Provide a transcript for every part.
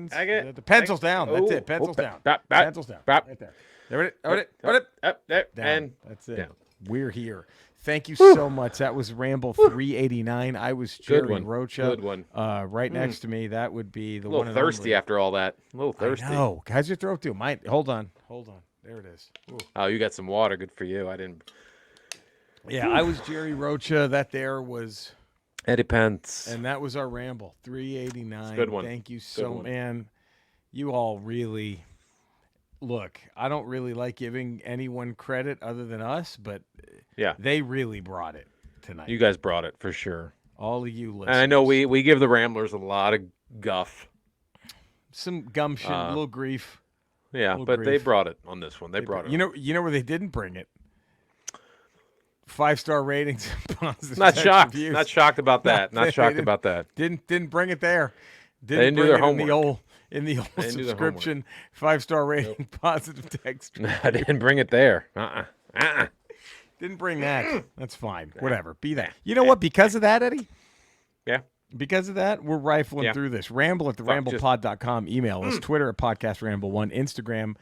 pens. I get The pencils down. That's it. Pencils down. Pencils down. Right there. There. Down. That's it. Down. We're here. Thank you so much. That was Ramble 389. I was Jerry Rocha. Good one. Right next to me, that would be the one. A little thirsty after all that. A little thirsty. No, how's your throat do? Hold on. There it is. Ooh. Oh, you got some water. Good for you. I didn't. Yeah, I was Jerry Rocha. That there was Eddie Pence. And that was our Ramble 389. Good one. Thank you so, man. You all really. Look, I don't really like giving anyone credit other than us, but they really brought it tonight. You guys brought it for sure. All of you listeners. And I know we give the Ramblers a lot of guff. Some gumption, a little grief. Yeah, but they brought it on this one. They brought it. You know where they didn't bring it? 5-star ratings. Not shocked. Reviews. Not shocked about that. Not shocked about that. Didn't bring it there. Didn't do their homework. In the old subscription, 5-star rating, positive text. I didn't bring it there. Didn't bring that. That's fine. Whatever. Be that. You know what? Because of that, Eddie? Yeah. Because of that, we're rifling through this. Ramble at theramblepod.com. Email us. Twitter at podcastramble1. Instagram,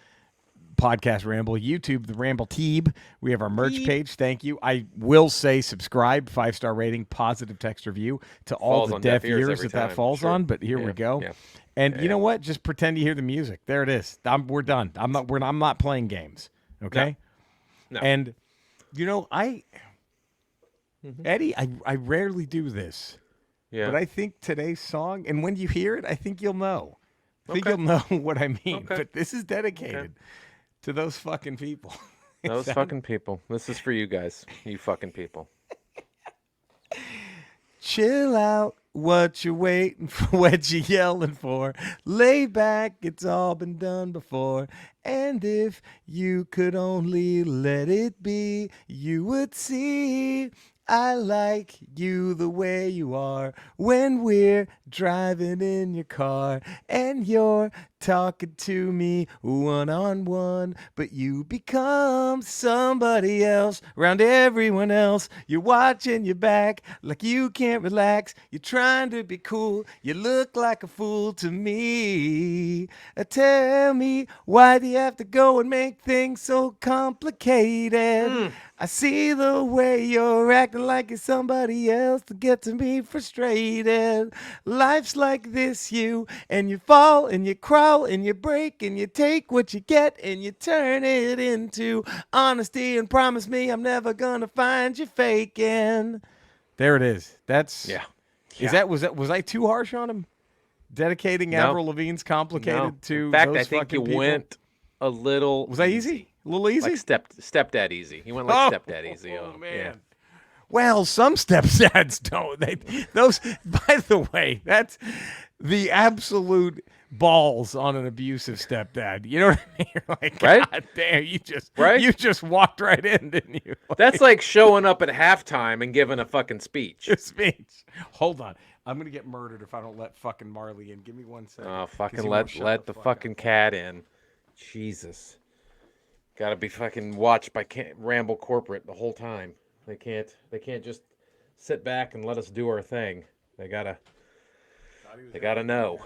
Podcast Ramble. YouTube, the Ramble Teeb. We have our merch page. Thank you. I will say subscribe, 5-star rating, positive text review to all the deaf ears that falls on. But here we go. Yeah. And you know what? Just pretend you hear the music. There it is. We're done. I'm not playing games. Okay. No. And you know, Eddie, I rarely do this. Yeah. But I think today's song, and when you hear it, I think you'll know. I think you'll know what I mean. Okay. But this is dedicated to those fucking people. Those fucking people. This is for you guys. You fucking people. Chill out. What you waiting for? What you yelling for? Lay back. It's all been done before. And if you could only let it be, you would see I like you the way you are when we're driving in your car and you're talking to me one-on-one, but you become somebody else around everyone else. You're watching your back like you can't relax. You're trying to be cool. You look like a fool to me. Tell me, why do you have to go and make things so complicated? I see the way you're acting like you're somebody else to get to me frustrated. Life's like this, and you fall and you crawl and you break and you take what you get and you turn it into honesty and promise me I'm never gonna find you faking. There it is. That's was I too harsh on him? Dedicating Avril Lavigne's Complicated to in fact, those I think you went a little. Was that easy? A little easy? Like stepdad easy. He went like stepdad easy. Oh man. Yeah. Well, some stepdads don't. Those, by the way, that's the absolute balls on an abusive stepdad. You know what I mean? You're like, God damn, you just walked right in, didn't you? That's like showing up at halftime and giving a fucking speech. A speech. Hold on. I'm going to get murdered if I don't let fucking Marley in. Give me 1 second. Oh, fucking let the fucking cat in. Jesus. Got to be fucking watched by Ramble corporate the whole time. They can't just sit back and let us do our thing. They gotta know.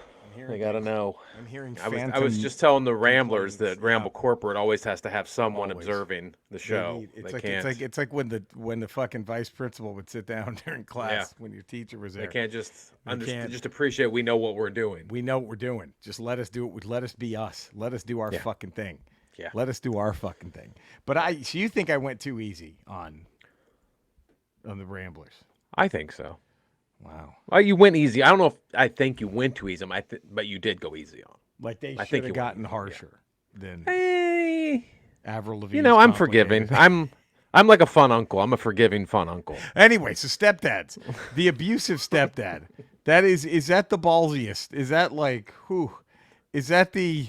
They gotta know. I'm hearing. I was just telling the Ramblers that Ramble corporate always has to have someone observing the show. It's like when the fucking vice principal would sit down during class when your teacher was there. They can't just appreciate we know what we're doing. We know what we're doing. Just let us do it. Let us be us. Let us do our fucking thing. Yeah. Let us do our fucking thing. But so you think I went too easy on the Ramblers? I think so. Wow. Well, you went easy. I don't know if I think you went too easy, but you did go easy on. Like they should have gotten harsher than Avril Lavigne. You know, I'm forgiving. I'm like a fun uncle. I'm a forgiving fun uncle. Anyway, so stepdads, the abusive stepdad. Is that the ballsiest? Is that like who? Is that the?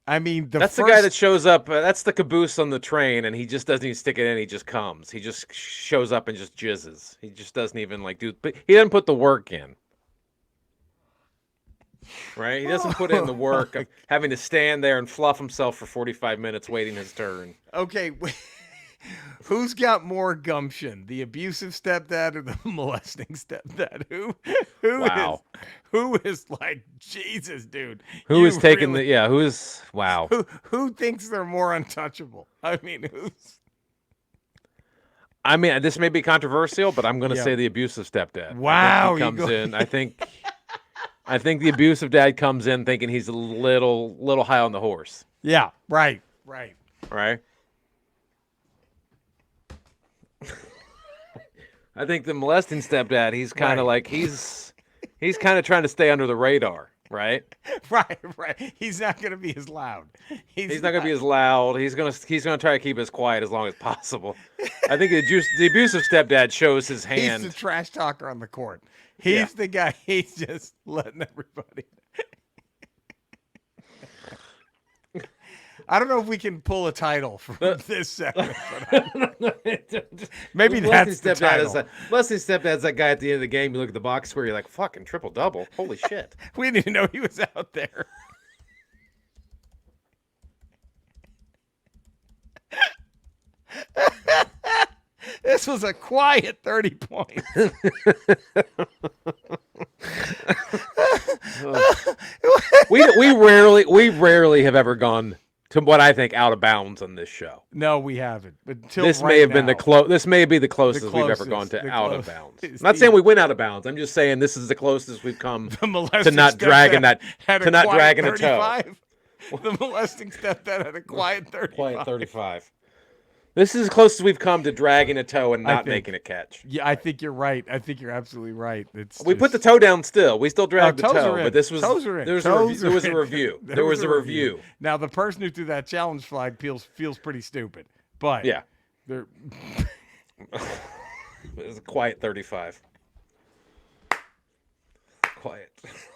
I mean, that's the guy that shows up. That's the caboose on the train, and he just doesn't even stick it in. He just comes. He just shows up and just jizzes. He just doesn't even but he doesn't put the work in. Right? He doesn't put in the work of having to stand there and fluff himself for 45 minutes waiting his turn. Okay. Who's got more gumption, the abusive stepdad or the molesting stepdad? Wow. Who is like, Jesus, dude? Who is taking really, wow. who thinks they're more untouchable? I mean, who's I mean, this may be controversial, but I'm going to Yeah. say the abusive stepdad. Wow, I you think he comes go- in. I think the abusive dad comes in thinking he's a little high on the horse, Yeah, right. right? I think the molesting stepdad, he's kind of Right. like he's kind of trying to stay under the radar, right? Right. He's not going to be as loud. He's not going to be as loud. He's going to try to keep as quiet as long as possible. I think the abusive stepdad shows his He's hand. the trash talker on the court. He's Yeah. the guy. He's just letting everybody. I don't know if we can pull a title from this segment. Maybe that's the title. Molesting stepdad's that guy at the end of the game. You look at the box score, you're like, fucking triple double. Holy shit. We didn't even know he was out there. This was a quiet 30 points. we rarely have ever gone to what I think out of bounds on this show. No, we haven't. But until This right may have been now, this may be the closest we've ever closest, gone to the out of closest. bounds. I'm not saying we went out of bounds. I'm just saying this is the closest we've come the molesting to not dragging stepdad that had to not quiet dragging a toe. 35. The molesting stepdad had a quiet 35. Quiet 35. This is as close as we've come to dragging a toe and not think. making a catch. Yeah, I think you're right. I think you're absolutely right. We put the toe down still. We still dragged the toes toe, are in. but this was Toes are in. there was Toes a are review. in. There was a review. Now the person who threw that challenge flag feels pretty stupid, but Yeah, they're it was a quiet 35. Quiet.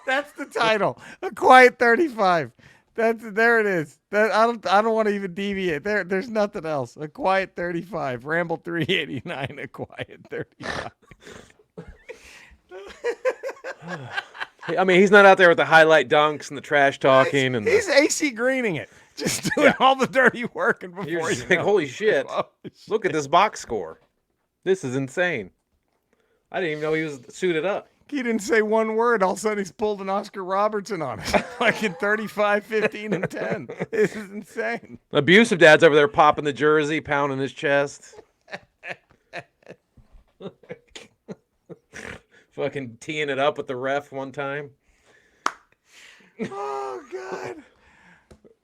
that's the title. A quiet 35. There it is. I don't want to even deviate. There's nothing else. A quiet 35. Ramble 389. A quiet 35. I mean, he's not out there with the highlight dunks and the trash talking and He's AC Greening it. Just doing all the dirty work and before you're you just like, know holy it. shit! Oh, Look at this box score. This is insane. I didn't even know he was suited up. He didn't say one word. All of a sudden, he's pulled an Oscar Robertson on us. Fucking 35, 15, and 10. This is insane. Abusive dad's over there popping the jersey, pounding his chest. Fucking teeing it up with the ref one time. Oh, God.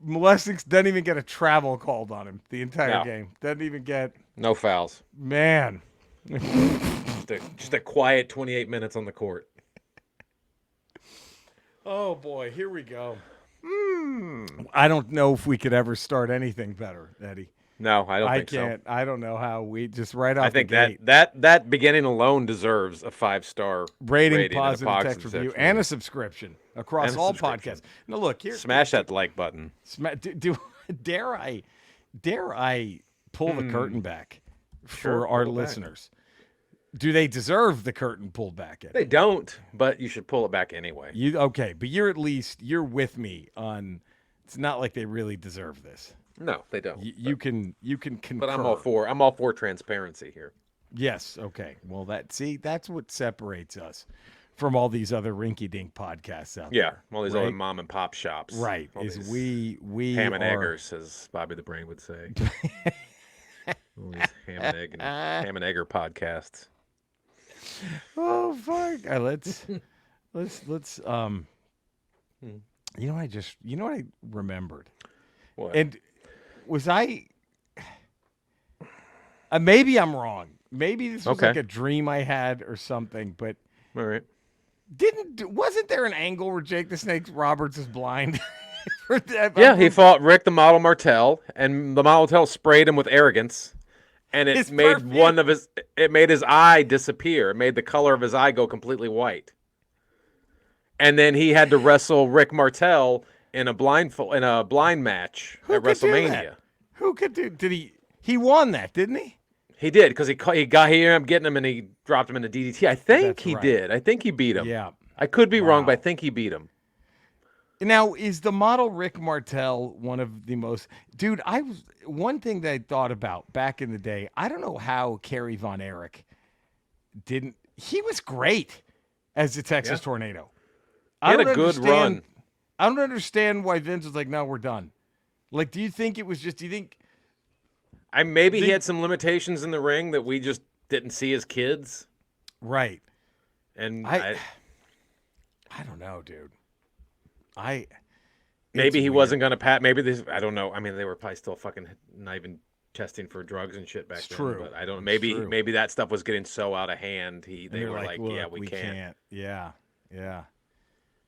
Molesting doesn't even get a travel called on him the entire No. game. Doesn't even get, No fouls. man. Just a quiet 28 minutes on the court. Oh, boy. Here we go. I don't know if we could ever start anything better, Eddie. No, I don't I think can't. so. I don't know how we just right off I think the gate. that beginning alone deserves a 5-star Rating, and a positive text positive review, section. and a subscription across And a all subscription. podcasts. Now, look here. Smash that like button. Dare I pull the curtain back Sure, for our pull it back. listeners? Do they deserve the curtain pulled back? Eddie? They don't, but you should pull it back anyway. Okay, but you're with me on. It's not like they really deserve this. No, they don't. You can concur. But I'm all for transparency here. Yes. Okay. Well, that's what separates us from all these other rinky-dink podcasts out Yeah, there. all these right? other mom and pop shops. Right. All Is these we ham and are, eggers, as Bobby the Brain would say. All these ham and egger podcasts. Oh fuck! Let's you know what I remembered, What? and was I maybe I'm wrong. Maybe this was Okay. like a dream I had or something, but All right. wasn't there an angle where Jake the Snake Roberts is blind? For that? Yeah, he fought Rick the Model Martel, and the Model Martel sprayed him with arrogance, and it His made perfume. it made his eye disappear. It made the color of his eye go completely white. And then he had to wrestle Rick Martel in a blind match Who at could do WrestleMania. that? Who could do? Did he? He won that, didn't he? He did because he ended up getting him and he dropped him in a DDT. I think That's he right. did. I think he beat him. Yeah. I could be wrong, Wow. but I think he beat him. Now, is the model Rick Martel one of the most? Dude, one thing that I thought about back in the day. I don't know how Kerry Von Erich didn't. He was great as the Yeah. Texas Tornado. He I had a don't good understand. run. I don't understand why Vince was like, "No, we're done." Like, do you think it was just? Do you think? Maybe he Think had some limitations in the ring that we just didn't see as kids. right. And I I don't know, dude. I it's maybe he weird. wasn't going to pat. Maybe this. I don't know. I mean, they were probably still fucking not even testing for drugs and shit back It's then. true. But I don't. It's Maybe true. maybe that stuff was getting so out of hand. And They they're were like, like, yeah, "Look, we we can't. can't." Yeah. Yeah.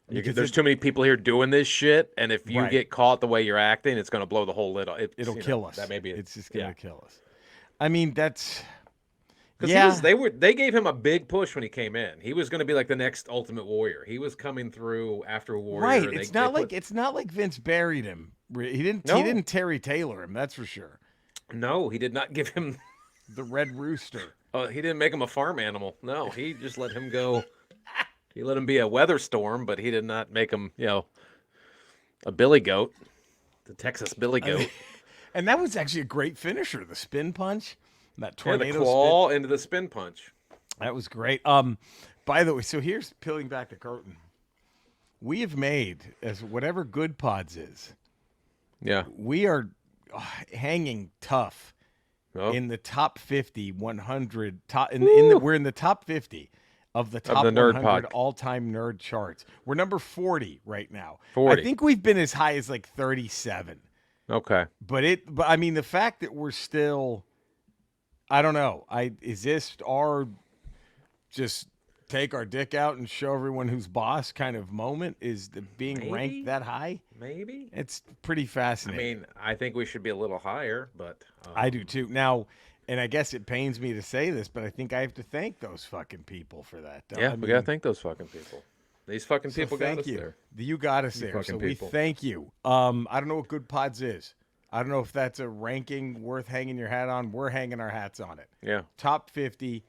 Because There's too many people here doing this shit, and if you right. get caught the way you're acting, it's going to blow the whole lid off. It'll kill us. That may be it. It's just Yeah. gonna kill us. I mean, that's Because yeah. they gave him a big push when he came in. He was going to be like the next Ultimate Warrior. He was coming through after Warrior. Right. They It's not like Vince buried him. He no, didn't Terry Taylor him, that's for sure. no, he did not give him. The Red Rooster. He didn't make him a farm animal. No, he just let him go. He let him be a weather storm, but he did not make him, a billy goat, the Texas billy goat. And that was actually a great finisher, the spin punch. That And the tornado spin. claw into the spin punch. That was great. By the way, so here's peeling back the curtain. We have made as whatever Good Pods is. Yeah. We are hanging tough Oh. in the top 50, 100. We're in the top 50 of the top the nerd 100 pod. all-time nerd charts. We're number 40 right now. 40. I think we've been as high as like 37. Okay. But I mean, the fact that we're still, I don't know. Is this our just take our dick out and show everyone who's boss kind of moment? Is the being Maybe. ranked that high? Maybe. It's pretty I fascinating. mean, I think we should be a little higher, but I do too. Now, and I guess it pains me to say this, but I think I have to thank those fucking people for that. yeah, I we mean, gotta thank those fucking people. These fucking so people got thank us you. there. You got us there. fucking So people. we thank you. I don't know what Good Pods is. I don't know if that's a ranking worth hanging your hat on. We're hanging our hats on it. Yeah. Top 50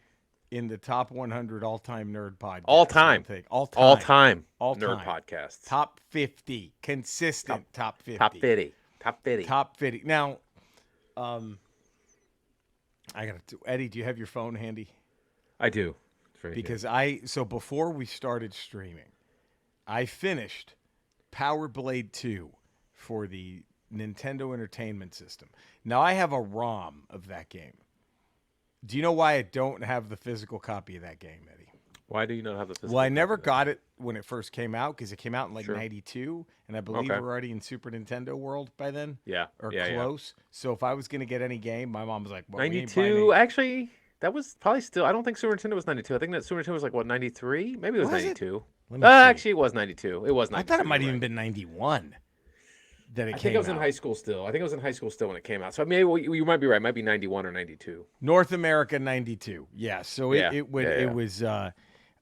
in the top 100 all-time nerd podcasts. All time. All time. All time. All nerd time. podcasts. Top 50. Consistent top 50. Top 50. Top 50. Top 50. Now, I got to Eddie, do you have your phone handy? I do. It's very Because good. so before we started streaming, I finished Power Blade 2 for the Nintendo Entertainment System. Now I have a ROM of that game. Do you know why I don't have the physical copy of that game, Eddie? Why do you not have the physical Well, I copy never of that? got it when it first came out because it came out in like Sure. 92, and I believe Okay. we're already in Super Nintendo world by then. Yeah. Or yeah, close. So if I was going to get any game, my mom was like, well, we ain't 92. buying Actually, that was probably still. I don't think Super Nintendo was 92. I think that Super Nintendo was like, what, 93? Maybe it was Was it? 92. Let me see. Actually, it was 92. It was 92. I thought it might have you're even right. been 91 that it I came think I was in out. high school still. I think I was in high school still when it came out. So maybe you might be right. It might be 91 or 92. North America 92. Yeah. So Yeah. it was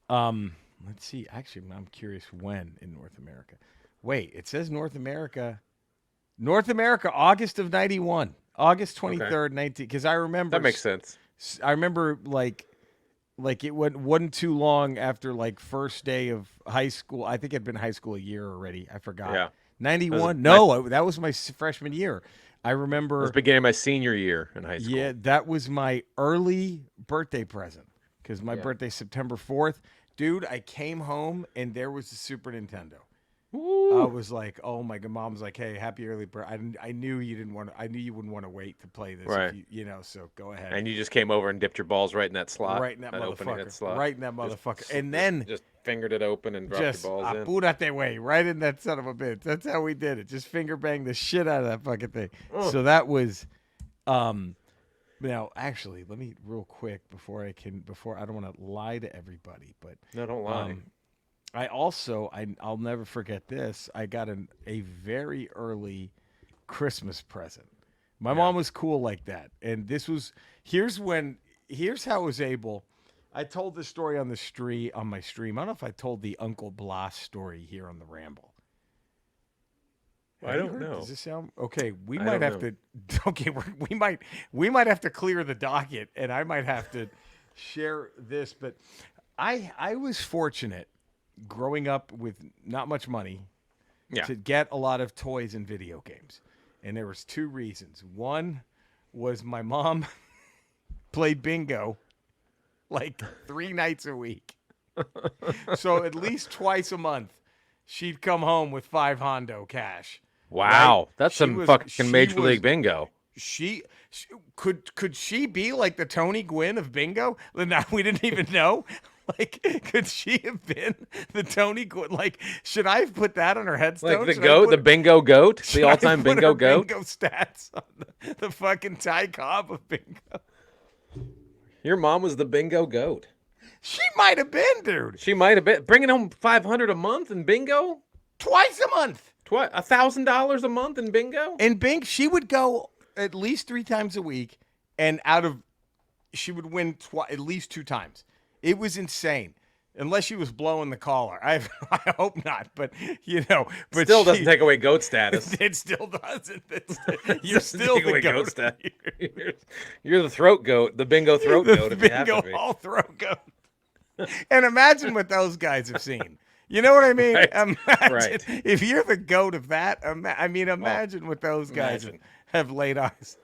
let's see. Actually, I'm curious when in North America. Wait, it says North America August of 91. August 23rd, 19 cuz I remember That makes sense. I remember like it wasn't too long after like first day of high school. I think I'd been in high school a year already. I forgot. Yeah. 91. No, that was my freshman year. I It remember was beginning of my senior year in high school. yeah, that was my early birthday present because my Yeah. birthday's September 4th. Dude, I came home and there was the Super Nintendo. Woo. I was like, oh my god, mom was like, hey, happy early birthday. I knew you didn't want to, I knew you wouldn't want to wait to play this. Right. If you know, so go ahead. And you just came over and dipped your balls right in that slot. Right in that opening, motherfucker. slot. Right in that Just- motherfucker. And then just fingered it open and dropped just your balls in. apúrate way, right in that son of a bitch. That's how we did it. Just finger bang the shit out of that fucking thing. Oh. So that was now actually let me real quick before I don't want to lie to everybody, but No, don't lie. I also I'll never forget this. I got a very early Christmas present. My mom was cool like that. And here's how I was able. I told this story on my stream. I don't know if I told the Uncle Blas story here on the Ramble. I Have you don't heard? know. Does this sound okay? We I might don't have to. Okay, we might have to clear the docket, and I might have to share this. But I was fortunate growing up with not much money, Yeah. to get a lot of toys and video games. And there was 2 reasons. One was my mom played bingo like 3 nights a week. So at least twice a month, she'd come home with 5 hondo cash. Wow, Right? that's She some was- fucking she Major was- League Bingo. She could she be like the Tony Gwynn of bingo? Now we didn't even know. Like, could she have been the Tony Gwynn? Like, should I have put that on her headstone? Like the Should I goat, put- the bingo goat, should the I all-time put bingo her goat. Bingo stats on the fucking Ty Cobb of bingo. Your mom was the bingo goat. She might have been, dude. She might have been bringing home $500 a month in bingo. Twice a month. $1,000 a month in bingo. In bingo, she would go at least 3 times a week, and she would win at least 2 times. It was insane. Unless she was blowing the caller. I hope not, but but Still doesn't take away goat status. It still doesn't. You're still Take the away goat. status. You're the throat goat, the bingo throat goat. The If you have bingo to be. hall throat goat. And imagine what those guys have seen. You know what I mean? Right. Imagine Right. if you're the goat of that. Imagine what those guys imagine. have laid eyes.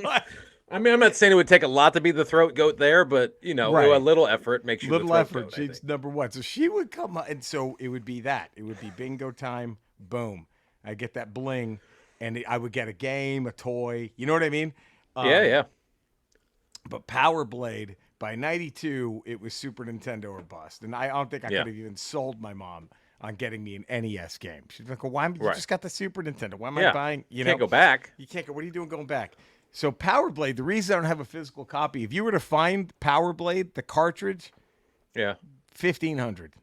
But I mean, I'm not saying it would take a lot to be the throat goat there, but Right. a little effort makes you little the throat effort. goat, I She's think. number 1. So she would come up, and so it would be that. It would be bingo time. Boom. I get that bling, and I would get a game, a toy. You know what I mean? Yeah. But Power Blade, by 92, it was Super Nintendo or bust. And I don't think I Yeah. could have even sold my mom on getting me an NES game. She's like, well, why am you Right. just got the Super Nintendo? Why am I Yeah. buying? You can't go back. You can't go. What are you doing going back? So Power Blade, the reason I don't have a physical copy, if you were to find Power Blade, the cartridge, Yeah. 1,500.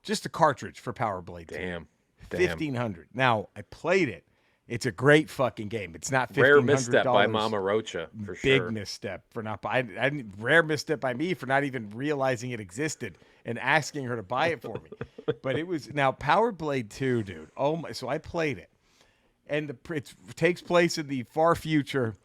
Just the cartridge for Power Blade. Damn. 1,500. Now, I played it. It's a great fucking game. It's not $1,500. Rare misstep by Mama Rocha, for Big sure. misstep for not buying. Rare misstep by me for not even realizing it existed and asking her to buy it for me. But it was now Power Blade 2, dude. Oh my! So I played it, and it takes place in the far future,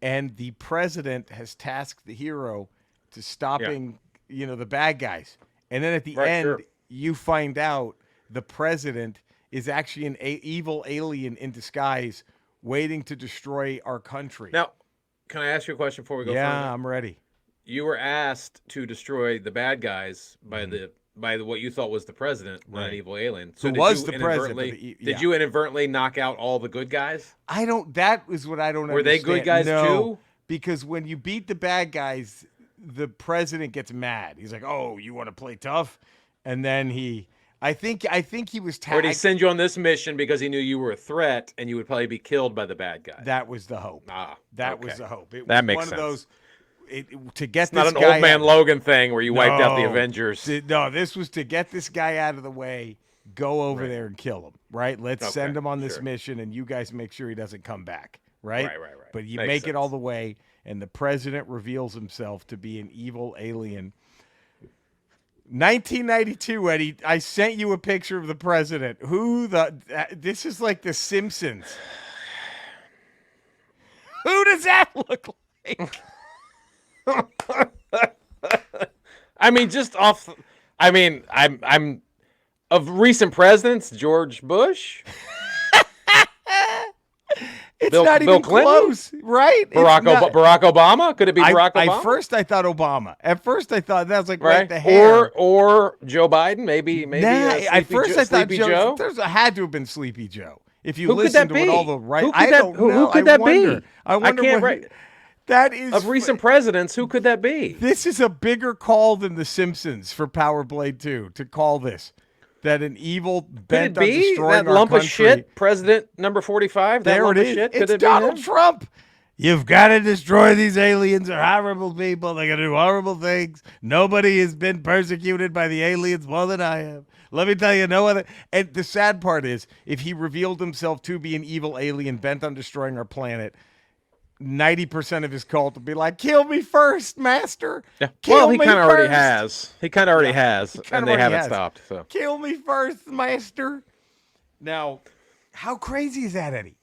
and the president has tasked the hero to stopping, the bad guys. And then at the Right, end, sure. you find out the president is actually an evil alien in disguise waiting to destroy our country. Now, can I ask you a question before we go yeah, further? I'm ready. You were asked to destroy the bad guys by the what you thought was the president, not an Right. evil alien. Who did was you the president, but inadvertently- yeah. Did you inadvertently knock out all the good guys? That is what I don't Were they understand. good guys No, too? because when you beat the bad guys, the president gets mad. He's like, "Oh, you want to play tough?" And then I think he was Or did he tagged. send you on this mission because he knew you were a threat and you would probably be killed by the bad guy? That was the hope. That was okay. the hope. It That was makes one sense. of those to get It's not this an guy old man out- Logan thing where you wiped out the No. Avengers. No, this was to get this guy out of the way, go over there and kill him, right? Let's Okay, send him on this sure. mission, and you guys make sure he doesn't come back, right? Right. But you Makes make it all sense. the way, and the president reveals himself to be an evil alien. 1992, Eddie, I sent you a picture of the president. This is like The Simpsons. Who does that look like? I mean, just off. I mean, I'm of recent presidents, George Bush, It's Bill- not Bill even Clinton? close, right? It's Barack not- Obama. Could it be Barack Obama? First I thought Obama. At first I thought that was like right? the hair. Or Joe Biden, maybe. Nah, Sleepy at first I thought Sleepy Joe. There's had to have been Sleepy Joe. If you Who could listen that to what be? all the right, Who could I that- don't who know. could I that wonder. be? I wonder can't what write- that is Of recent presidents, who could that be? This is a bigger call than The Simpsons for Power Blade 2 to call this that an evil Could it bent on be destroying that our lump country. of shit, President number 45? That There lump it of is. shit? Could It's it be Donald him? Trump. You've got to destroy these aliens. They're horrible people. They're going to do horrible things. Nobody has been persecuted by the aliens more than I have. Let me tell you, no other. And the sad part is, if he revealed himself to be an evil alien bent on destroying our planet, 90% of his cult would be like, "Kill me first, master." Yeah. Kill Well, he me kind of already first. has. He kind of already has, kind and of they already haven't has. stopped. So Kill me first, master. Now, how crazy is that, Eddie?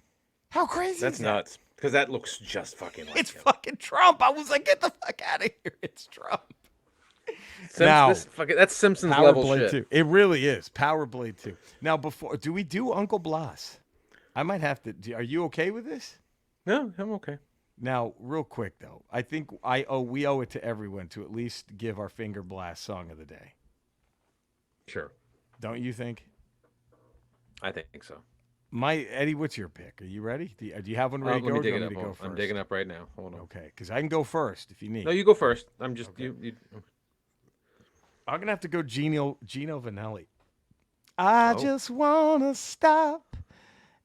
How crazy that's is that? nuts. Because that looks just fucking like It's him. fucking Trump. I was like, get the fuck out of here. It's Trump. Now, That's Simpsons Power level Blade shit. 2. It really is. Power Blade 2. Now, do we do Uncle Blas? I might have to. Are you okay with this? No, I'm okay. Now, real quick though, I think we owe it to everyone to at least give our finger blast song of the day. Sure. Don't you think? I think so. Eddie, what's your pick? Are you ready? Do you have one ready to go? Let me dig or it do up. you want me to go first? I'm digging up right now. Hold on. Okay, because I can go first if you need. No, you go first. I'm just Okay. you. I'm gonna have to go Gino Vanelli. I just wanna stop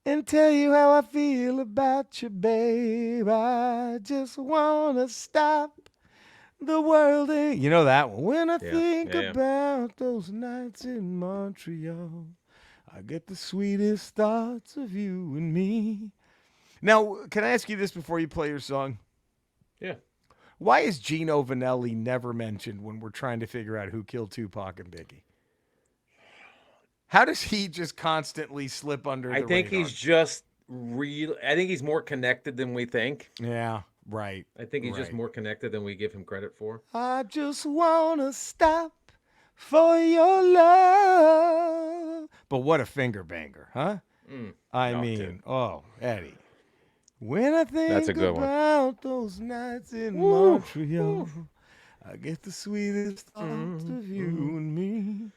and tell you how I feel about you, babe. I just wanna stop the world. You know that one. When I think yeah. about those nights in Montreal, I get the sweetest thoughts of you and me. Now, can I ask you this before you play your song? Yeah. Why is Gino Vanelli never mentioned when we're trying to figure out who killed Tupac and Biggie? How does he just constantly slip under the radar? I think he's just real. I think he's more connected than we think. Yeah, right. I think he's just more connected than we give him credit for. I just wanna stop for your love. But what a finger banger, huh? I mean, Eddie. When I think about those nights in Montreal, I get the sweetest thoughts of you and me.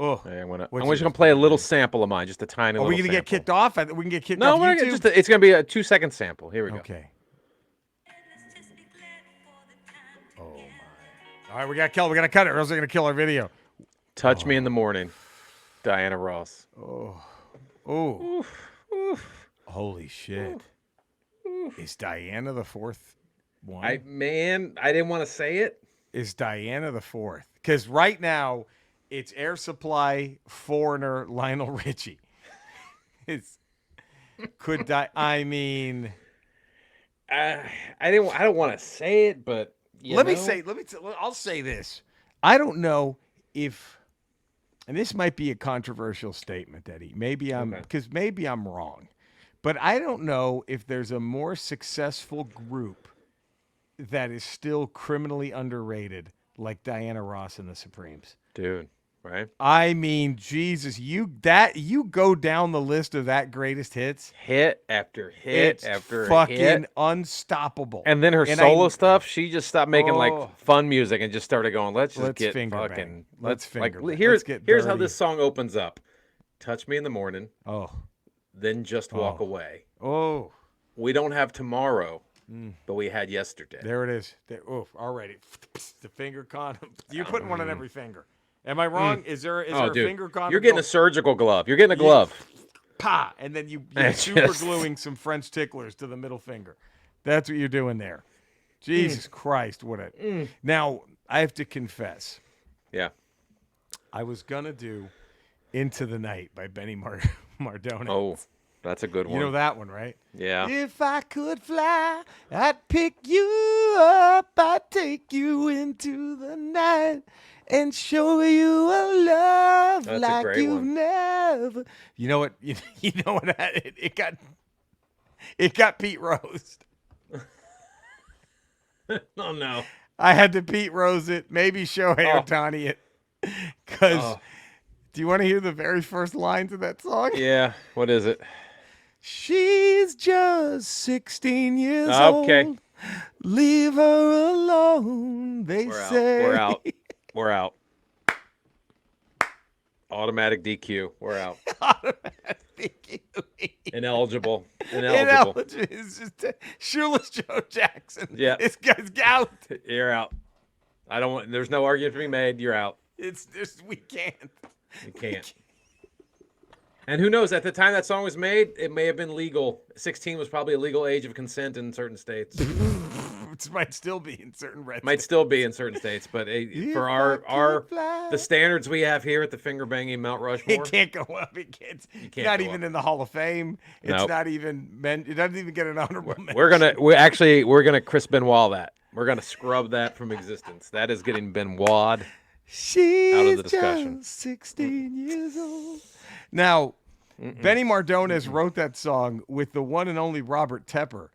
Oh, hey, I'm just gonna play a little sample of mine, just a tiny. Are we gonna get kicked off? We can get kicked off. No, it's gonna be a 2-second sample. Here we go. Okay. Oh my! All right, we got to kill. We got to cut it, or else they're gonna kill our video. Touch Me in the Morning, Diana Ross. Oh. Holy shit! Is Diana the fourth one? I didn't want to say it. Is Diana the fourth? Because right now, it's Air Supply, Foreigner, Lionel Richie. I mean, I don't want to say it, but I'll say this. I don't know if, and this might be a controversial statement, Eddie. Maybe I'm wrong, but I don't know if there's a more successful group that is still criminally underrated like Diana Ross and the Supremes. Dude, right? I mean, Jesus, you go down the list of that greatest hits. Hit after hit after fucking hit. Unstoppable. And then her solo stuff, she just stopped making like fun music and just started going, let's get finger fucking bang. Let's finger bang. Here's how this song opens up. Touch Me in the Morning. Oh. Then Just Walk Away. Oh. We Don't Have Tomorrow, but we had yesterday. There it is. Already. The finger condom. You're putting one on every finger. Am I wrong? Is there a finger condom? You're getting a surgical glove. You're getting a glove. Pa! And then you're super gluing some French ticklers to the middle finger. That's what you're doing there. Jesus Christ, what a... Now, I have to confess. Yeah. I was going to do Into the Night by Benny Mardone. Oh, that's a good one. You know that one, right? Yeah. If I could fly, I'd pick you up. I'd take you into the night and show you a love That's like a great you've one. never. You know what? You know what? It got Pete Rose. Oh no! I had to Pete Rose it. Maybe Shohei Ohtani it. Because do you want to hear the very first lines of that song? Yeah. What is it? She's just 16 years old. Leave her alone, they say. We're out. We're out. Automatic DQ. We're out. Automatic DQ. Ineligible. It's just Shoeless Joe Jackson. Yeah. This guy's out. You're out. There's no argument to be made. You're out. We can't. You can't. And who knows? At the time that song was made, it may have been legal. 16 was probably a legal age of consent in certain states. It might still be in certain red Might still be in certain states, but for the standards we have here at the finger banging Mount Rushmore, it can't go up. It can't. It's not even in the Hall of Fame. It's not even It doesn't even get an honorable mention. We're gonna Chris Benoit that. We're gonna scrub that from existence. That is getting Benoit out of the discussion. Just 16 years old. Now, Benny Mardones wrote that song with the one and only Robert Tepper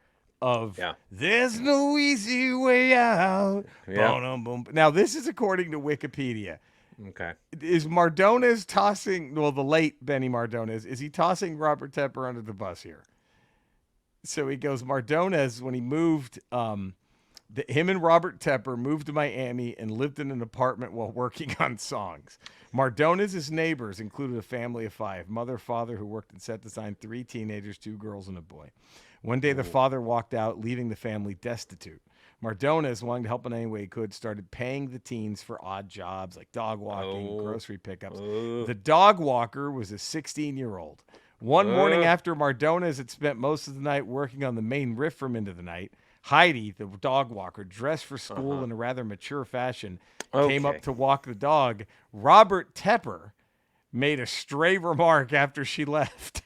of Yeah. "There's no easy way out." Yeah. Boom. Now, this is according to Wikipedia. Okay. Is Mardones tossing? Well, the late Benny Mardones, is he tossing Robert Tepper under the bus here? So he goes, Mardones, when he moved, him and Robert Tepper moved to Miami and lived in an apartment while working on songs. Mardones' neighbors included a family of 5, mother, father who worked in set design, 3 teenagers, 2 girls, and a boy. One day, the father walked out, leaving the family destitute. Mardones, wanting to help in any way he could, started paying the teens for odd jobs like dog walking, grocery pickups. The dog walker was a 16-year-old. One morning after Mardones had spent most of the night working on the main riff from Into the Night, Heidi, the dog walker, dressed for school in a rather mature fashion, came up to walk the dog. Robert Tepper made a stray remark after she left.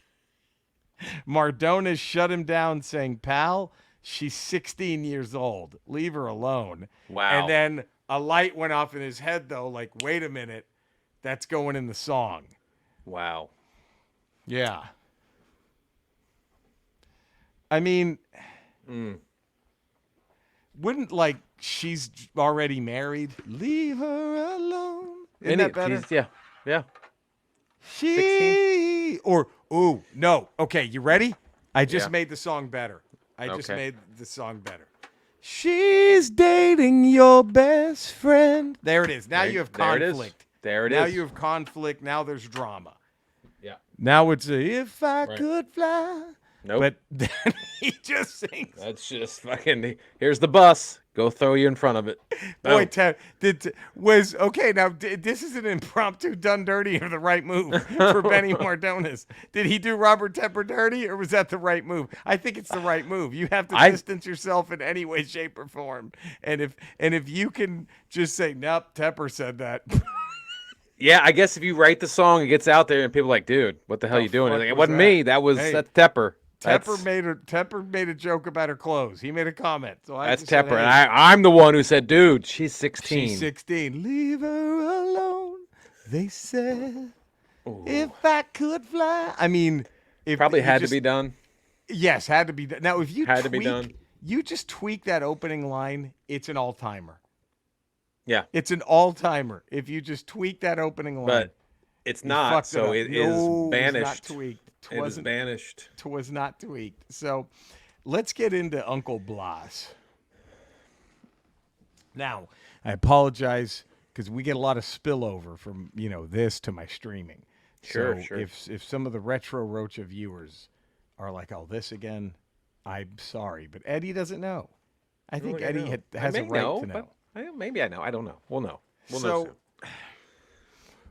Mardones shut him down, saying, "Pal, she's 16 years old. Leave her alone." Wow. And then a light went off in his head, though, like, wait a minute, that's going in the song. Wow. Yeah. I mean, wouldn't, like, she's already married, leave her alone? Isn't that better? Yeah. Ooh, no. Okay, you ready? I just Yeah. made the song better. I just Okay. made the song better. She's dating your best friend. There it is. Now you have There it is. conflict. There it Now is. you have conflict. Now there's drama. Yeah. Now it's a if I Right. could fly. Nope. But then he just sings. That's just fucking. Here's the bus. Go throw you in front of it. Boy, Boom. this is an impromptu done dirty or the right move for Benny Mardones. Did he do Robert Tepper dirty or was that the right move? I think it's the right move. You have to distance yourself in any way, shape, or form. And if you can just say, nope, Tepper said that. Yeah, I guess if you write the song, it gets out there, and people are like, dude, what the hell are you doing? fuck Like, it was wasn't that? me. That's Tepper. Tepper made a joke about her clothes. He made a comment. So That's just said, Tepper, hey, and I'm the one who said, dude, she's 16. she's 16. Leave her alone. They said, if I could fly. I mean, if Probably you had just- to be done. Yes, had to be done. Now, if you Had to be done. you just tweak that opening line, it's an all-timer. Yeah, It's an all-timer. If you just tweak that opening line. but it's you not. fucked So up. it No, is it was banished. not tweaked. It is banished. Was not tweaked. So let's get into Uncle Blas. Now, I apologize because we get a lot of spillover from, this to my streaming. Sure, so sure. If some of the Retro Rocha viewers are like, oh, this again, I'm sorry. But Eddie doesn't know. I think Really, Eddie I has a may right know, to know. but maybe I know. I don't know. We'll know. We'll know So soon.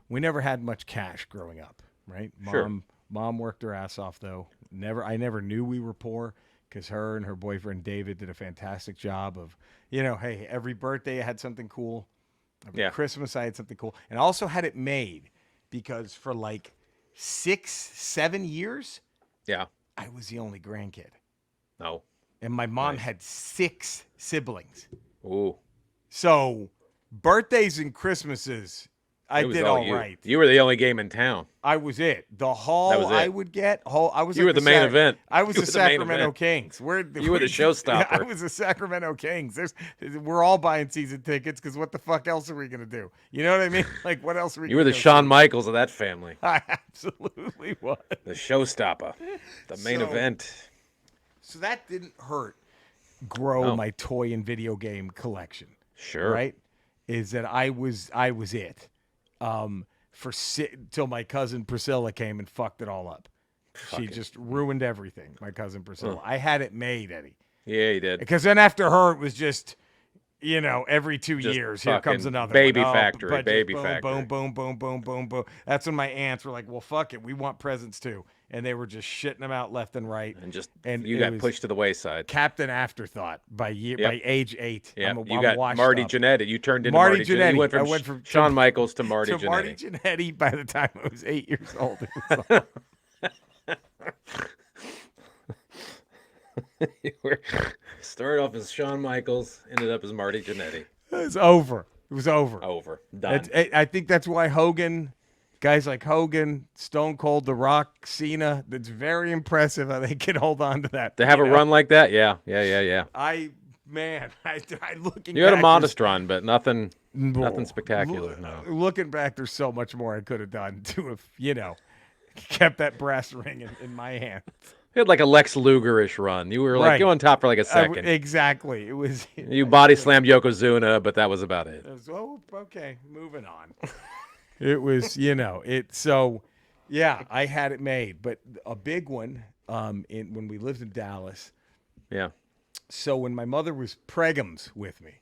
we never had much cash growing up, right? Sure. Mom worked her ass off though. I never knew we were poor because her and her boyfriend David did a fantastic job of, hey, every birthday I had something cool. Every Christmas I had something cool. And I also had it made because for like 6-7 years, Yeah. I was the only grandkid. No. And my mom had 6 siblings. Ooh. So birthdays and Christmases, I It was did all all you. right. You were the only game in town. I was it. The haul That was it. I would get. I was. You like were the main event. I was You the were the main Sacramento event. Kings. You were the showstopper. I was the Sacramento Kings. We're all buying season tickets because what the fuck else are we gonna do? You know what I mean? Like what else are we? You were the gonna go Shawn see? Michaels of that family. I absolutely was. The showstopper. The main So- event. So that didn't hurt. Grow No. my toy and video game collection. Sure. Right? Is that I was it. Till my cousin Priscilla came and fucked it all up. She just ruined everything. My cousin Priscilla. I had it made, Eddie. Yeah, you did. Because then after her, it was just, every 2 Just years, here comes fucking another baby one. factory, but just baby boom, factory. Boom, boom, boom, boom, boom, boom. That's when my aunts were like, well, fuck it. We want presents too. And they were just shitting them out left and right. And you it got was pushed to the wayside. Captain Afterthought by age 8. Yeah, I'm you got washed Marty up. Jannetty. You turned into Marty Marty Jannetty. You went Jannetty. from, I went from Shawn Michaels to Marty to Jannetty. Marty Jannetty by the time I was 8 years old. It was You were started off as Shawn Michaels, ended up as Marty Jannetty. It was over. It was over. Over. Done. I think that's why Hogan Guys like Hogan, Stone Cold, The Rock, Cena. That's very impressive how they can hold on to that. To have you a know? run like that, yeah. I looking You had a back, modest run, but nothing Whoa. spectacular. No. Looking back, there's so much more I could have done to have, kept that brass ring in my hand. You had like a Lex Luger-ish run. You were like Right. you on top for like a second. Exactly. It was. You body slammed Yokozuna, but that was about it. Oh, okay. Moving on. It was, it. So, yeah, I had it made, but a big one. When we lived in Dallas. Yeah. So when my mother was pregums with me,